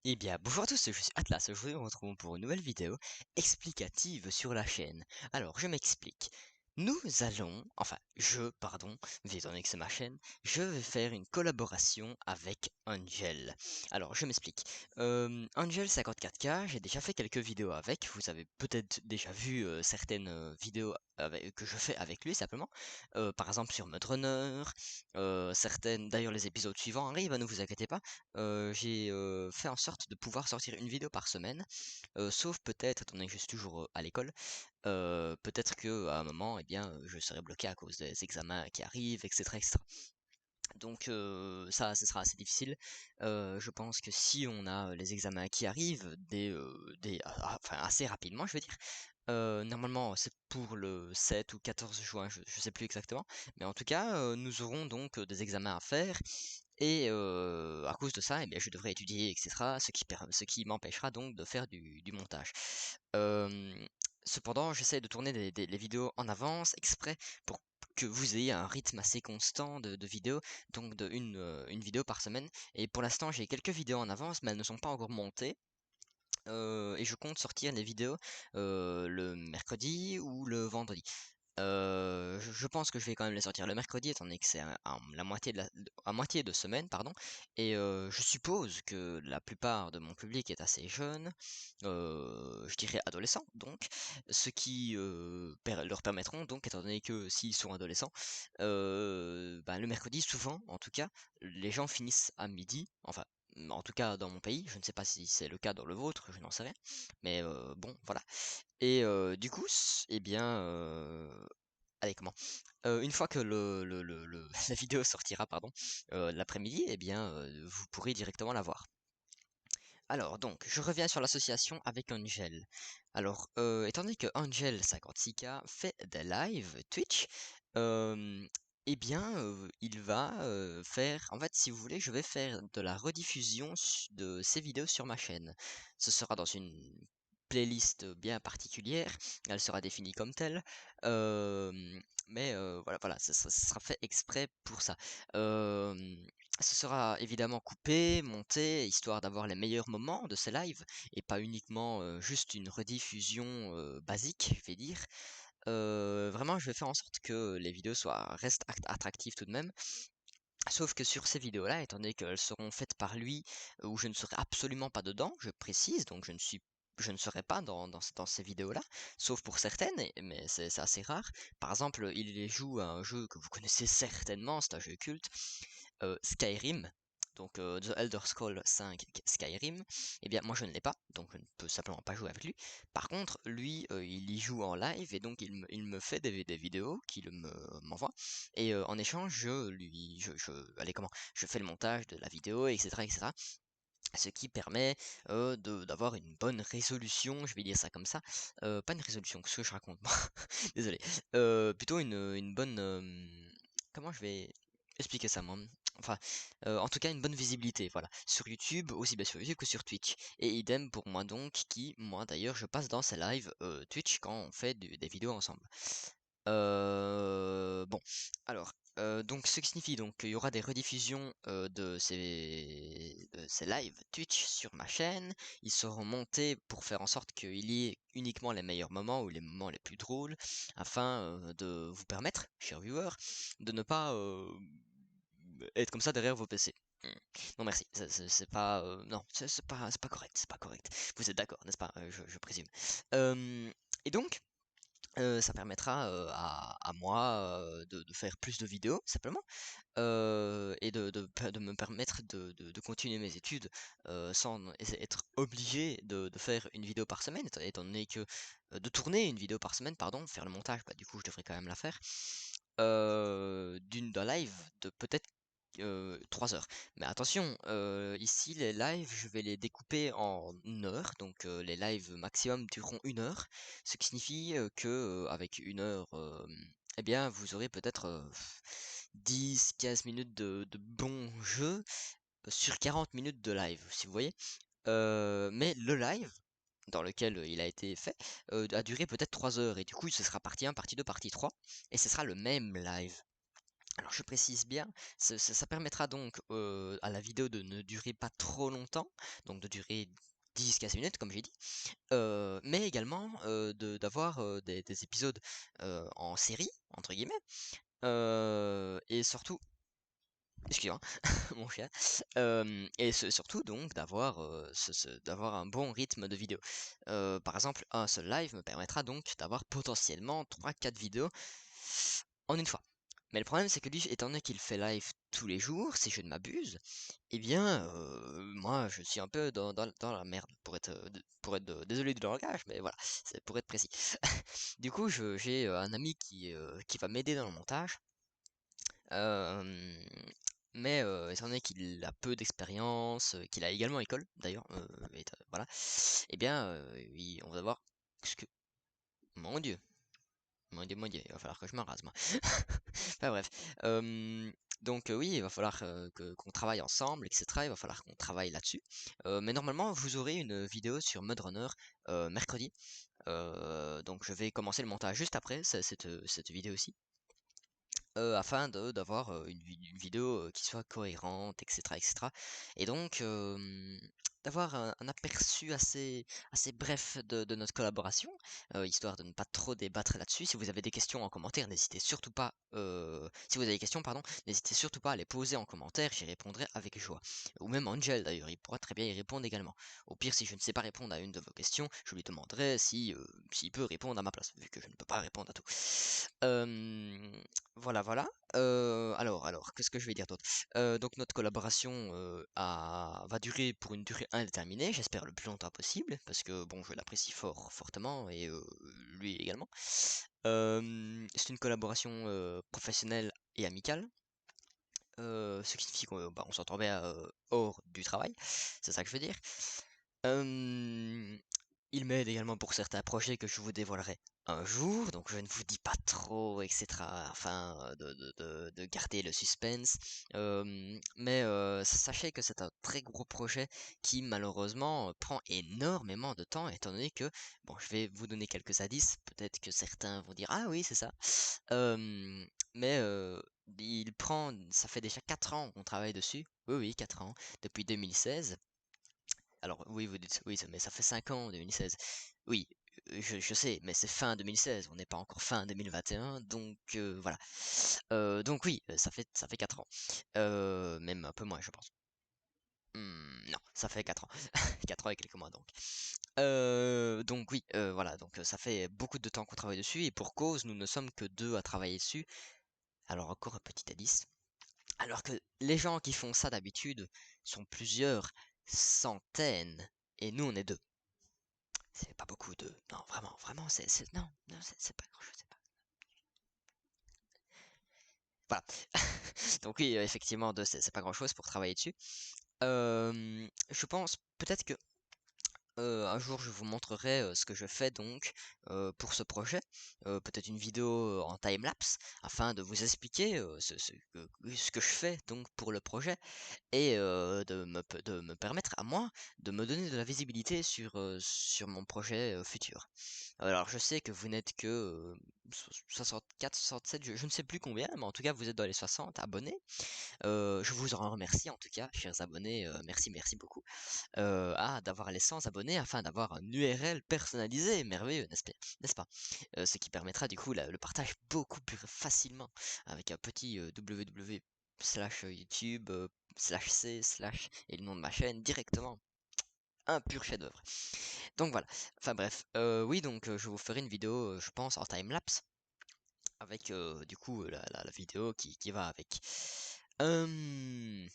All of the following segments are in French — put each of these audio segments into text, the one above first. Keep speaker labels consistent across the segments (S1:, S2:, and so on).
S1: Eh bien, bonjour à tous, je suis Atlas, aujourd'hui on se retrouve pour une nouvelle vidéo explicative sur la chaîne. Alors, je m'explique. Nous allons, enfin, pardon, vu étant donné que c'est ma chaîne, je vais faire une collaboration avec Angel. Alors, je m'explique. Angel 54K, j'ai déjà fait quelques vidéos avec, vous avez peut-être déjà vu certaines vidéos que je fais avec lui simplement. Par exemple sur Mud Runner, certaines, d'ailleurs les épisodes suivants arrivent, ne vous inquiétez pas. J'ai fait en sorte de pouvoir sortir une vidéo par semaine, sauf peut-être, étant donné que je suis toujours à l'école, peut-être que à un moment, eh bien, je serai bloqué à cause des examens qui arrivent, etc., etc. Donc ça, ce sera assez difficile. Je pense que si on a les examens qui arrivent, enfin assez rapidement, je veux dire. Normalement, c'est pour le 7 ou 14 juin, je sais plus exactement. Mais en tout cas, nous aurons donc des examens à faire. Et à cause de ça, eh bien, je devrais étudier, etc. Ce qui m'empêchera donc de faire du montage. Euh, Cependant, j'essaie de tourner les vidéos en avance, exprès pour que vous ayez un rythme assez constant de vidéos, donc une vidéo par semaine. Et pour l'instant, j'ai quelques vidéos en avance, mais elles ne sont pas encore montées. Et je compte sortir les vidéos le mercredi ou le vendredi. Je pense que je vais quand même les sortir le mercredi, étant donné que c'est la moitié à moitié de semaine, pardon. Et je suppose que la plupart de mon public est assez jeune, je dirais adolescent, donc, ce qui leur permettront, donc, étant donné que s'ils sont adolescents, ben, le mercredi, souvent, en tout cas, les gens finissent à midi, enfin, en tout cas dans mon pays, je ne sais pas si c'est le cas dans le vôtre, je n'en sais rien, mais bon, voilà. Et du coup, eh bien, allez, comment? Une fois que la vidéo sortira, pardon, l'après-midi, eh bien, vous pourrez directement la voir. Alors, donc, je reviens sur l'association avec Angel. Alors, étant donné que Angel 56K fait des lives Twitch, euh, eh bien, il va faire... En fait, si vous voulez, je vais faire de la rediffusion de ces vidéos sur ma chaîne. Ce sera dans une playlist bien particulière, elle sera définie comme telle, mais voilà, ça sera fait exprès pour ça. Euh, Ce sera évidemment coupé, monté, histoire d'avoir les meilleurs moments de ces lives, et pas uniquement juste une rediffusion basique, je vais dire. Vraiment, je vais faire en sorte que les vidéos restent attractives tout de même. Sauf que sur ces vidéos-là, étant donné qu'elles seront faites par lui, où je ne serai absolument pas dedans, je précise, donc je ne serai pas dans ces vidéos-là, sauf pour certaines, mais c'est assez rare. Par exemple, il joue à un jeu que vous connaissez certainement, c'est un jeu culte, Skyrim, donc The Elder Scrolls 5 Skyrim. Eh bien, moi je ne l'ai pas, donc je ne peux simplement pas jouer avec lui. Par contre, lui, il y joue en live et donc il me fait des vidéos qu'il m'envoie. Et en échange, allez, comment, je fais le montage de la vidéo, etc., etc. Ce qui permet d'avoir une bonne résolution, je vais dire ça comme ça. Pas une résolution, qu'est-ce que je raconte moi? Désolé. Plutôt une bonne. Comment je vais expliquer ça moi? Enfin, en tout cas, une bonne visibilité, voilà. Sur YouTube, aussi bien sur YouTube que sur Twitch. Et idem pour moi donc, moi d'ailleurs, je passe dans ces lives Twitch quand on fait des vidéos ensemble. Bon, alors, donc ce qui signifie donc qu'il y aura des rediffusions de ces lives Twitch sur ma chaîne. Ils seront montés pour faire en sorte qu'il y ait uniquement les meilleurs moments ou les moments les plus drôles, afin de vous permettre, chers viewers, de ne pas être comme ça derrière vos PC. Hmm. Non merci, c'est pas non, c'est pas correct, c'est pas correct. Vous êtes d'accord, n'est-ce pas? Je présume. Et donc. Ça permettra à moi de faire plus de vidéos, simplement, et de me permettre de continuer mes études sans être obligé de faire une vidéo par semaine, étant donné que de tourner une vidéo par semaine, pardon, faire le montage, bah, du coup je devrais quand même la faire, d'un live de peut-être 3 heures. Mais attention, ici les lives, je vais les découper en heures, donc les lives maximum dureront 1 heure, ce qui signifie que avec 1 heure, eh bien vous aurez peut-être 10-15 minutes de bon jeu sur 40 minutes de live, si vous voyez. Mais le live dans lequel il a été fait a duré peut-être 3 heures, et du coup ce sera partie 1, partie 2, partie 3, et ce sera le même live. Alors je précise bien, ça permettra donc à la vidéo de ne durer pas trop longtemps, donc de durer 10-15 minutes comme j'ai dit, mais également d'avoir des épisodes en série, entre guillemets, et surtout, excusez-moi, mon chien, et surtout donc d'avoir d'avoir un bon rythme de vidéo. Par exemple, un seul live me permettra donc d'avoir potentiellement 3-4 vidéos en une fois. Mais le problème, c'est que lui, étant donné qu'il fait live tous les jours, si je ne m'abuse, eh bien, moi, je suis un peu dans la merde, désolé du langage, mais voilà, c'est pour être précis. Du coup, j'ai un ami qui va m'aider dans le montage, euh, mais étant donné qu'il a peu d'expérience, qu'il a également école, d'ailleurs, voilà, eh bien, on va voir ce que... Mon Dieu, mon Dieu, il va falloir que je me rase, moi. Enfin bref. Donc oui, il va falloir qu'on travaille ensemble, etc. Il va falloir qu'on travaille là-dessus. Mais normalement, vous aurez une vidéo sur Mud Runner mercredi. Donc je vais commencer le montage juste après cette vidéo-ci. Afin d'avoir une vidéo qui soit cohérente, etc., etc. Et donc d'avoir un aperçu assez bref de notre collaboration, histoire de ne pas trop débattre là-dessus. Si vous avez des questions en commentaire, n'hésitez surtout pas. Si vous avez des questions, pardon, n'hésitez surtout pas à les poser en commentaire, j'y répondrai avec joie. Ou même Angel d'ailleurs, il pourra très bien y répondre également. Au pire, si je ne sais pas répondre à une de vos questions, je lui demanderai s'il peut répondre à ma place, vu que je ne peux pas répondre à tout. Voilà, voilà. Alors, qu'est-ce que je vais dire d'autre? Donc notre collaboration va durer pour une durée indéterminée, j'espère le plus longtemps possible, parce que bon, je l'apprécie fortement et lui également. C'est une collaboration professionnelle et amicale, ce qui signifie qu'on bah, on s'entend bien hors du travail, c'est ça que je veux dire. Euh, il m'aide également pour certains projets que je vous dévoilerai un jour, donc je ne vous dis pas trop, etc. Afin de garder le suspense. Mais sachez que c'est un très gros projet qui malheureusement prend énormément de temps, étant donné que, bon, je vais vous donner quelques indices, peut-être que certains vont dire, ah oui, c'est ça. Mais ça fait déjà 4 ans qu'on travaille dessus. Oui, oui, 4 ans, depuis 2016. Alors oui, vous dites oui, mais ça fait 5 ans, 2016. Oui, je sais, mais c'est fin 2016, on n'est pas encore fin 2021, donc voilà. Donc oui, ça fait 4 ans. Même un peu moins, je pense. Non, ça fait 4 ans. 4 ans et quelques mois donc. Donc oui, voilà, donc ça fait beaucoup de temps qu'on travaille dessus, et pour cause, nous ne sommes que deux à travailler dessus. Alors encore un petit indice. Alors que les gens qui font ça d'habitude sont plusieurs centaines, et nous on est deux. C'est pas beaucoup de... Non, vraiment, vraiment, non, non, c'est pas grand-chose, c'est pas... Voilà. Donc oui, effectivement, deux, c'est pas grand-chose pour travailler dessus. Je pense peut-être que un jour, je vous montrerai ce que je fais donc pour ce projet, peut-être une vidéo en time-lapse, afin de vous expliquer ce que je fais donc pour le projet, et de me permettre à moi de me donner de la visibilité sur mon projet futur. Alors je sais que vous n'êtes que 64, 67, je ne sais plus combien, mais en tout cas vous êtes dans les 60 abonnés. Je vous en remercie en tout cas, chers abonnés, merci, merci beaucoup d'avoir les 100 abonnés afin d'avoir un URL personnalisé, merveilleux, n'est-ce pas? Ce qui permettra du coup le partage beaucoup plus facilement avec un petit www/youtube /c/ et le nom de ma chaîne directement. Un pur chef-d'œuvre. Donc voilà. Enfin bref. Oui, donc je vous ferai une vidéo, je pense, en time-lapse avec du coup la vidéo qui va avec. Hum,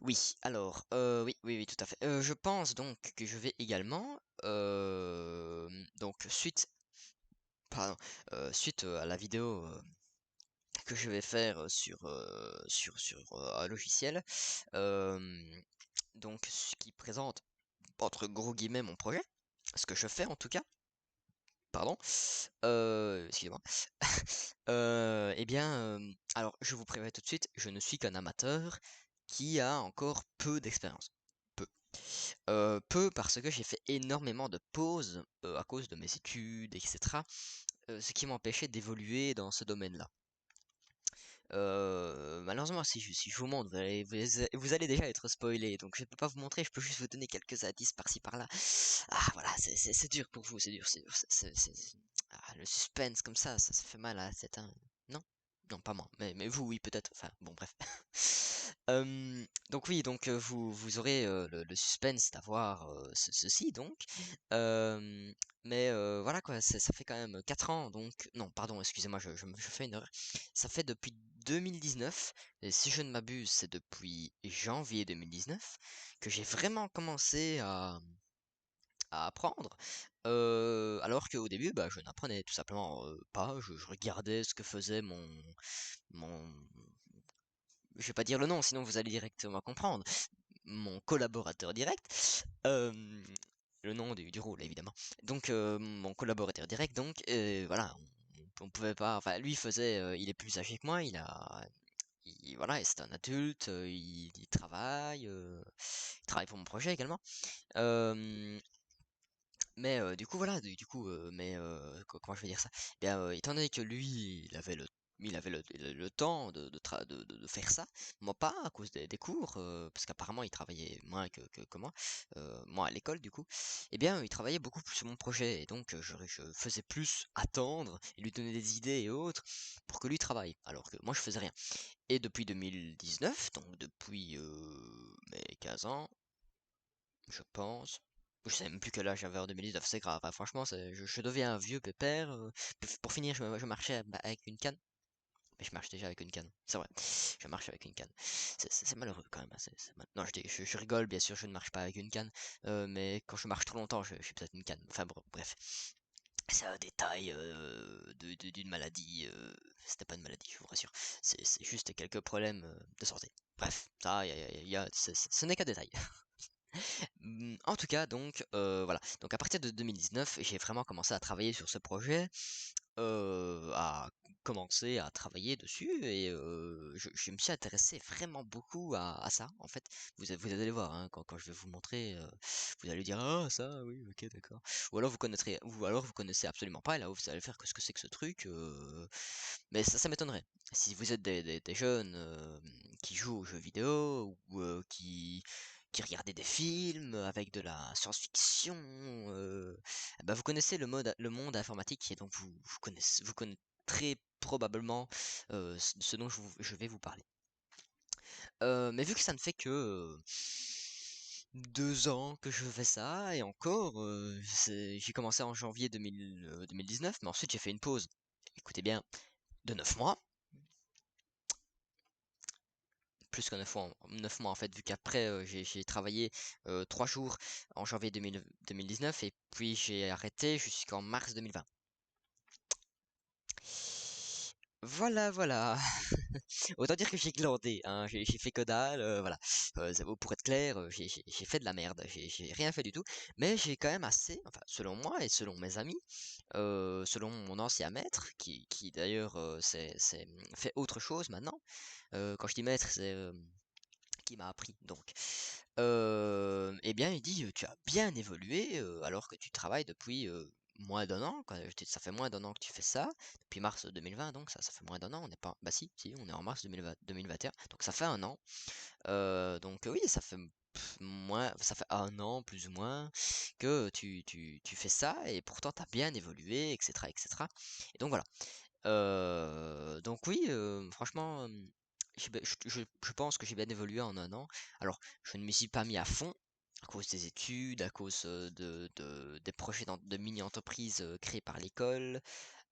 S1: Oui, alors, oui, oui, oui, tout à fait. Je pense donc que je vais également, donc pardon, suite à la vidéo que je vais faire sur un logiciel, donc ce qui présente entre gros guillemets mon projet, ce que je fais en tout cas, pardon, excusez-moi. Eh bien, alors je vous préviens tout de suite, je ne suis qu'un amateur qui a encore peu d'expérience. Peu. Peu parce que j'ai fait énormément de pauses à cause de mes études, etc. Ce qui m'empêchait d'évoluer dans ce domaine-là. Malheureusement, si je vous montre, vous allez déjà être spoilé, donc je ne peux pas vous montrer, je peux juste vous donner quelques indices par-ci par-là. Ah voilà, c'est dur pour vous, c'est dur, c'est dur. Ah, le suspense comme ça fait mal à la tête, hein. Non? Non, pas moi, mais vous, oui, peut-être. Enfin, bon, bref. Donc oui, donc vous aurez le suspense d'avoir ceci, donc. Euh, mais voilà quoi, ça fait quand même 4 ans, donc. Non, pardon, excusez-moi, je fais une erreur. Ça fait depuis 2019, et si je ne m'abuse, c'est depuis janvier 2019 que j'ai vraiment commencé à apprendre. Alors qu'au début, bah, je n'apprenais tout simplement pas. Je regardais ce que faisait mon, je vais pas dire le nom, sinon vous allez directement comprendre. Mon collaborateur direct. Le nom du rôle, évidemment. Donc, mon collaborateur direct, donc, voilà. On pouvait pas. Enfin, lui faisait. Il est plus âgé que moi. Voilà, et c'est un adulte. Il travaille pour mon projet également. Euh, mais du coup, voilà, du coup, comment je vais dire ça? Eh bien, étant donné que lui, il avait le temps de faire ça, moi pas, à cause des cours, parce qu'apparemment il travaillait moins que moi, moi à l'école du coup, eh bien, il travaillait beaucoup plus sur mon projet, et donc je faisais plus attendre, et lui donner des idées et autres, pour que lui travaille, alors que moi je faisais rien. Et depuis 2019, donc depuis mes 15 ans, je pense. Je sais même plus quel âge j'avais en 2019, c'est grave, hein. Franchement, je deviens un vieux pépère. Pour finir, je marchais avec une canne. Mais je marche déjà avec une canne, c'est vrai. Je marche avec une canne. C'est malheureux quand même, hein. Non, je rigole, bien sûr, je ne marche pas avec une canne. Mais quand je marche trop longtemps, je suis peut-être une canne. Enfin bon, bref. C'est un détail d'une maladie. C'était pas une maladie, je vous rassure. C'est juste quelques problèmes de santé. Bref, ça, ce n'est qu'un détail. En tout cas, donc voilà. Donc à partir de 2019, j'ai vraiment commencé à travailler sur ce projet, à commencer à travailler dessus, et je me suis intéressé vraiment beaucoup à ça. En fait, vous allez voir, hein, quand je vais vous montrer, vous allez dire ah ça, oui, ok, d'accord. Ou alors vous connaissez absolument pas, et là vous allez faire qu'est-ce que c'est que ce truc. Mais ça m'étonnerait. Si vous êtes des jeunes qui jouent aux jeux vidéo, ou qui regardaient des films avec de la science-fiction, bah vous connaissez le monde informatique, et donc vous connaîtrez probablement ce dont je vais vous parler. Mais vu que ça ne fait que 2 ans que je fais ça, et encore, j'ai commencé en janvier 2019, mais ensuite j'ai fait une pause. Écoutez bien, de 9 mois. Plus que 9 mois en fait, vu qu'après j'ai travaillé 3 jours en janvier 2019, et puis j'ai arrêté jusqu'en mars 2020. Voilà, voilà. Autant dire que j'ai glandé, hein, j'ai fait que dalle, voilà. Pour être clair, j'ai fait de la merde, j'ai rien fait du tout, mais j'ai quand même assez, enfin selon moi et selon mes amis, selon mon ancien maître, qui d'ailleurs fait autre chose maintenant. Quand je dis maître, c'est qui m'a appris donc. Eh bien, il dit, tu as bien évolué alors que tu travailles depuis moins d'un an. Ça fait moins d'un an que tu fais ça, depuis mars 2020, donc ça fait moins d'un an. On n'est pas, bah si, on est en mars 2020, 2021, donc ça fait un an. Donc oui, ça fait un an plus ou moins que tu fais ça, et pourtant tu as bien évolué, etc., etc. Et donc voilà. Donc oui, franchement, je pense que j'ai bien évolué en un an. Alors, je ne m'y suis pas mis à fond à cause des études, à cause des projets de mini-entreprises créées par l'école.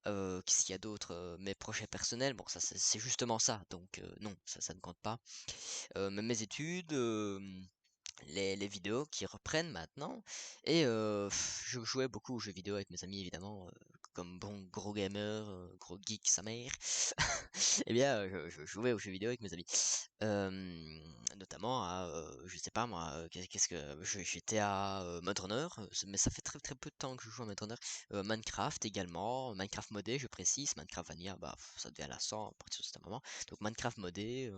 S1: Qu'est-ce qu'il y a d'autre? Mes projets personnels, bon, ça c'est justement ça, donc non, ça ne compte pas. Mais mes études, les vidéos qui reprennent maintenant. Et je jouais beaucoup aux jeux vidéo avec mes amis, évidemment, comme bon gros gamer, gros geek sa mère. Eh bien, je jouais aux jeux vidéo avec mes amis. Notamment à, je sais pas moi, qu'est-ce que j'étais à Mode Runner, mais ça fait très très peu de temps que je joue à Mode Runner. Minecraft également, Minecraft modé, je précise. Minecraft Vanilla, bah ça devient lassant à partir de ce moment. Donc Minecraft modé,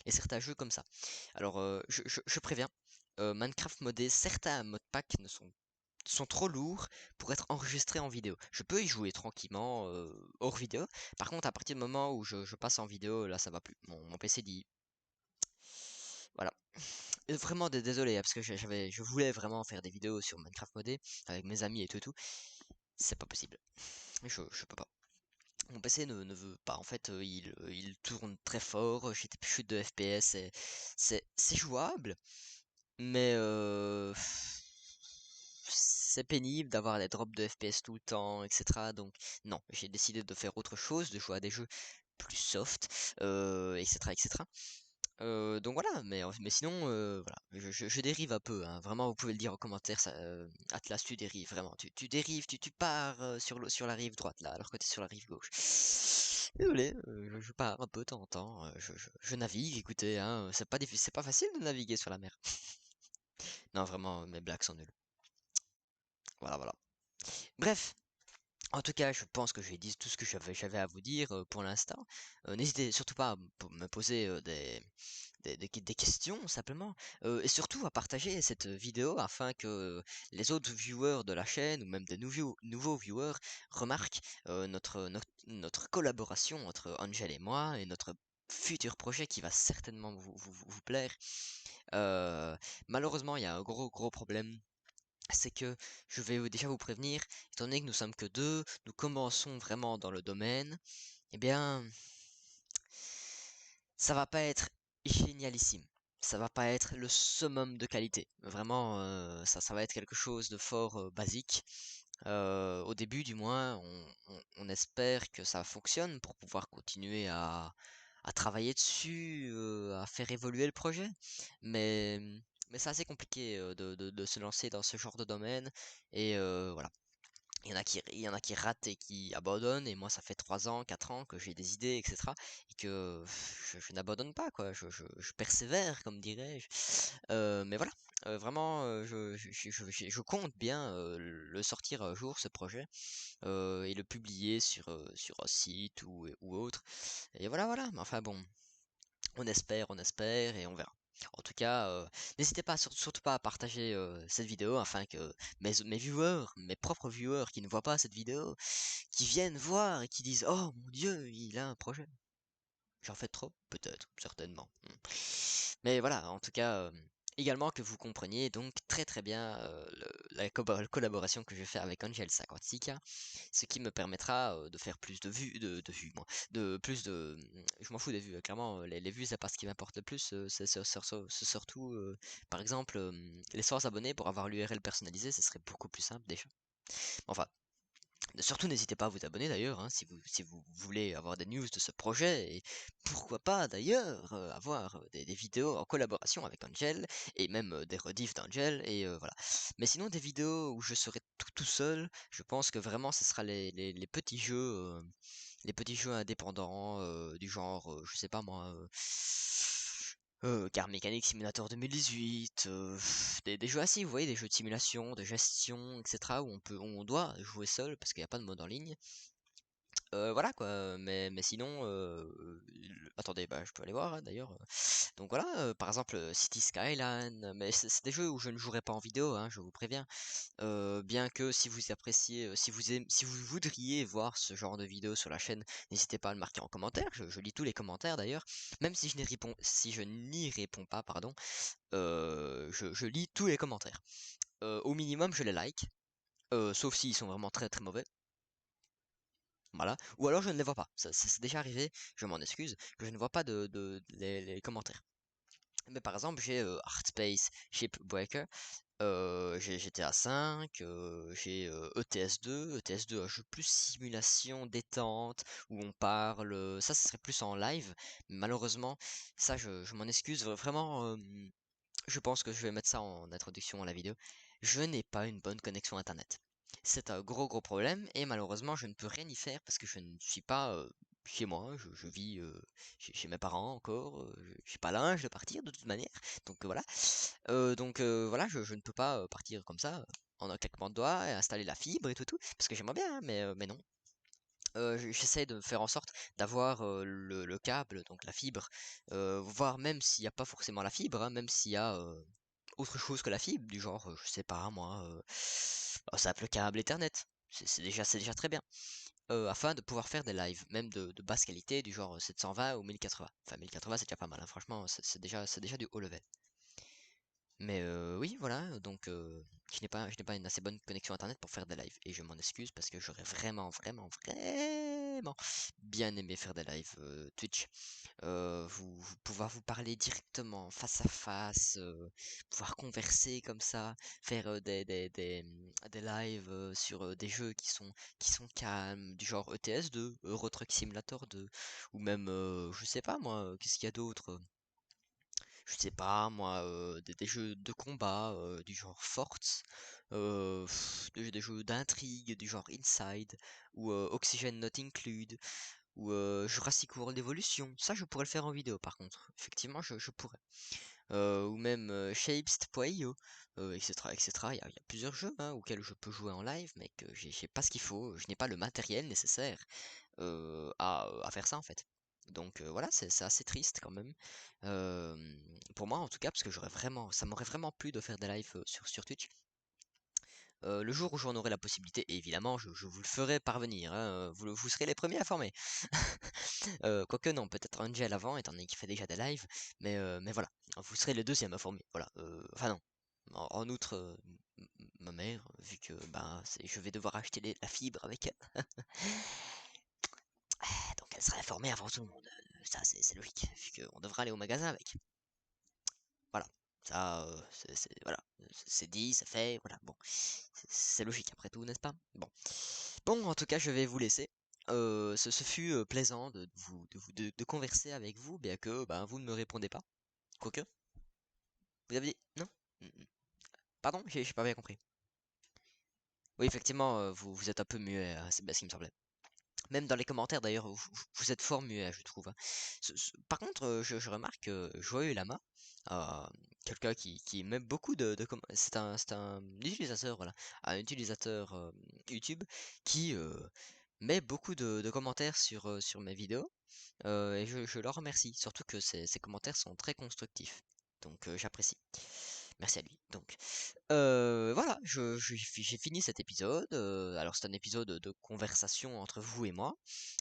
S1: et certains jeux comme ça. Alors, je préviens, Minecraft modé, certains modpacks ne sont sont trop lourds pour être enregistrés en vidéo. Je peux y jouer tranquillement hors vidéo. Par contre, à partir du moment où je passe en vidéo, là, ça va plus. Mon PC dit voilà. Vraiment désolé, hein, parce que je voulais vraiment faire des vidéos sur Minecraft modé avec mes amis et tout et tout. C'est pas possible. Je peux pas. Mon PC ne veut pas. En fait, il tourne très fort. J'ai des chutes de FPS. C'est jouable, mais c'est pénible d'avoir des drops de FPS tout le temps, etc. Donc non, j'ai décidé de faire autre chose, de jouer à des jeux plus soft, etc., etc. Donc voilà, mais sinon, voilà, je dérive un peu, hein. Vraiment, vous pouvez le dire en commentaire, ça, Atlas, tu dérives, vraiment, tu dérives, tu pars sur la rive droite, là, alors que tu es sur la rive gauche. Désolé, je pars un peu de temps en temps, je navigue, écoutez, hein, c'est pas facile de naviguer sur la mer. Non, vraiment, mes blagues sont nulles. Voilà, voilà. Bref, en tout cas, je pense que j'ai dit tout ce que j'avais à vous dire pour l'instant. N'hésitez surtout pas à me poser des questions simplement, et surtout à partager cette vidéo afin que les autres viewers de la chaîne ou même des nouveaux viewers remarquent notre collaboration entre Angel et moi et notre futur projet qui va certainement vous plaire. Euh, Malheureusement, il y a un gros problème. C'est que je vais déjà vous prévenir, étant donné que nous sommes que deux, nous commençons vraiment dans le domaine, eh bien, ça va pas être génialissime. Ça va pas être le summum de qualité. Vraiment, ça va être quelque chose de fort basique. Au début, du moins, on espère que ça fonctionne pour pouvoir continuer à travailler dessus, à faire évoluer le projet. Mais, mais c'est assez compliqué de se lancer dans ce genre de domaine. Et voilà. Il y en a qui ratent et qui abandonnent, et moi ça fait 3 ans, 4 ans que j'ai des idées, etc. Et que je n'abandonne pas, quoi. Je persévère, comme dirais-je. Mais voilà, vraiment, je compte bien le sortir un jour, ce projet, et le publier sur un site ou autre. Et voilà, voilà. Mais enfin bon, on espère, et on verra. En tout cas, n'hésitez pas, surtout pas à partager cette vidéo afin que mes viewers, mes propres viewers qui ne voient pas cette vidéo, qui viennent voir et qui disent oh mon Dieu, il a un projet. J'en fais trop? Peut-être, certainement. Mais voilà, en tout cas, également que vous compreniez donc très bien la collaboration que je vais faire avec Angel 56K, ce qui me permettra de faire plus de vues, de vues, moi, de plus de... Je m'en fous des vues, clairement, les vues, c'est pas ce qui m'importe le plus, c'est surtout, par exemple, les 100 abonnés pour avoir l'URL personnalisée, ce serait beaucoup plus simple déjà. Enfin, surtout, n'hésitez pas à vous abonner d'ailleurs, hein, si vous voulez avoir des news de ce projet, et pourquoi pas d'ailleurs avoir des vidéos en collaboration avec Angel, et même des rediffs d'Angel, et voilà. Mais sinon, des vidéos où je serai tout seul, je pense que vraiment ce sera les petits jeux indépendants, du genre, je sais pas moi, Car Mécanique Simulator 2018, des jeux assis, vous voyez, des jeux de simulation, de gestion, etc. où on doit jouer seul parce qu'il n'y a pas de mode en ligne. Voilà quoi, mais sinon, attendez, bah je peux aller voir hein, d'ailleurs. Donc voilà, par exemple City Skyline, mais c'est des jeux où je ne jouerai pas en vidéo, hein, je vous préviens. Bien que si vous appréciez, si vous voudriez voir ce genre de vidéo sur la chaîne, n'hésitez pas à le marquer en commentaire. Je lis tous les commentaires d'ailleurs, même si je n'y réponds pas, pardon, je lis tous les commentaires. Au minimum, je les like, sauf s'ils sont vraiment très mauvais. Voilà. Ou alors je ne les vois pas. Ça, c'est déjà arrivé, je m'en excuse, que je ne vois pas les commentaires. Mais par exemple, j'ai Artspace Shipbreaker, j'ai GTA 5, j'ai ETS2, ETS2 un jeu plus simulation détente où on parle, ça ce serait plus en live. Malheureusement, ça je m'en excuse vraiment. Je pense que je vais mettre ça en introduction à la vidéo. Je n'ai pas une bonne connexion internet. C'est un gros problème et malheureusement je ne peux rien y faire parce que je ne suis pas chez moi, je vis chez mes parents encore, j'ai pas l'âge de partir de toute manière, donc voilà. Voilà, je ne peux pas partir comme ça en un claquement de doigts et installer la fibre et tout, parce que j'aimerais bien, hein, mais non. J'essaie de faire en sorte d'avoir le câble, donc la fibre, voire même s'il n'y a pas forcément la fibre, hein, même s'il y a autre chose que la fibre, du genre, je sais pas moi, un simple câble Ethernet. C'est déjà très bien. Afin de pouvoir faire des lives, même de basse qualité, du genre 720 ou 1080. Enfin, 1080 c'est déjà pas mal, hein, franchement, c'est déjà du haut level. Mais oui, voilà, donc je n'ai pas une assez bonne connexion internet pour faire des lives. Et je m'en excuse parce que j'aurais vraiment, vraiment, vraiment bien aimé faire des lives Twitch. Pouvoir vous parler directement, face à face, pouvoir converser comme ça, faire des lives sur des jeux qui sont calmes, du genre ETS 2, Euro Truck Simulator 2, ou même, je sais pas moi, qu'est-ce qu'il y a d'autre? Je sais pas moi, des jeux de combat du genre Forts, des jeux d'intrigue du genre Inside, ou Oxygen Not Include, ou Jurassic World Evolution. Ça, je pourrais le faire en vidéo par contre. Effectivement, je pourrais. Ou même Shapes.io, etc., etc. Il y a plusieurs jeux hein, auxquels je peux jouer en live, mais que j'ai pas ce qu'il faut. Je n'ai pas le matériel nécessaire à faire ça en fait. Donc voilà, c'est assez triste quand même. Euh, pour moi en tout cas, parce que ça m'aurait vraiment plu de faire des lives sur Twitch. Le jour où j'en aurai la possibilité, et évidemment, je vous le ferai parvenir, hein, vous serez les premiers informés. Quoique non, peut-être Angel avant, étant donné qu'il fait déjà des lives, mais voilà, vous serez le deuxième informé. Voilà, enfin non. En outre, ma mère, vu que bah, je vais devoir acheter la fibre avec elle. Donc elle sera informée avant tout le monde. Ça, c'est logique, vu qu'on devra aller au magasin avec. Voilà. Ça, voilà. C'est dit, c'est fait, voilà. Bon, c'est logique après tout, n'est-ce pas? Bon. Bon, en tout cas, je vais vous laisser. Ce fut plaisant de converser avec vous, bien que ben, vous ne me répondez pas. Quoique, vous avez dit non? Mm, mm. Pardon, j'ai pas bien compris. Oui, effectivement, vous êtes un peu muet, c'est bien ce qui me semblait. Même dans les commentaires, d'ailleurs, vous êtes fort muet, je trouve, hein. Par contre, je remarque que Joyeux Lama, euh, quelqu'un qui met beaucoup c'est un utilisateur, voilà, un utilisateur YouTube qui met beaucoup de commentaires sur mes vidéos, et je le remercie, surtout que ses commentaires sont très constructifs. Donc j'apprécie. Merci à lui. Donc voilà, j'ai fini cet épisode. Alors c'est un épisode de conversation entre vous et moi,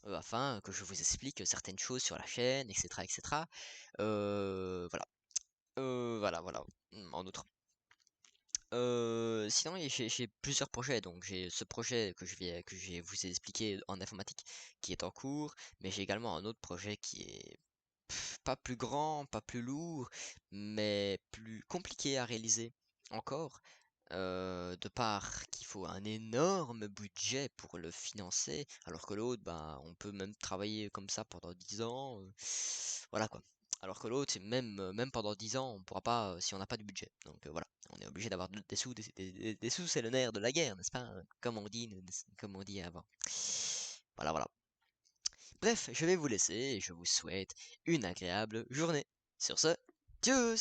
S1: afin que je vous explique certaines choses sur la chaîne, etc., etc. Voilà, voilà. En outre. Sinon, j'ai plusieurs projets. Donc j'ai ce projet que je vais vous expliquer en informatique, qui est en cours, mais j'ai également un autre projet qui est pas plus grand, pas plus lourd, mais plus compliqué à réaliser encore, de part qu'il faut un énorme budget pour le financer, alors que l'autre, ben, on peut même travailler comme ça pendant 10 ans, voilà quoi. Alors que l'autre, c'est même pendant 10 ans, on pourra pas, si on n'a pas de budget. Donc voilà, on est obligé d'avoir des sous, des sous, c'est le nerf de la guerre, n'est-ce pas? Comme on dit avant. Voilà, voilà. Bref, je vais vous laisser et je vous souhaite une agréable journée. Sur ce, tchuss!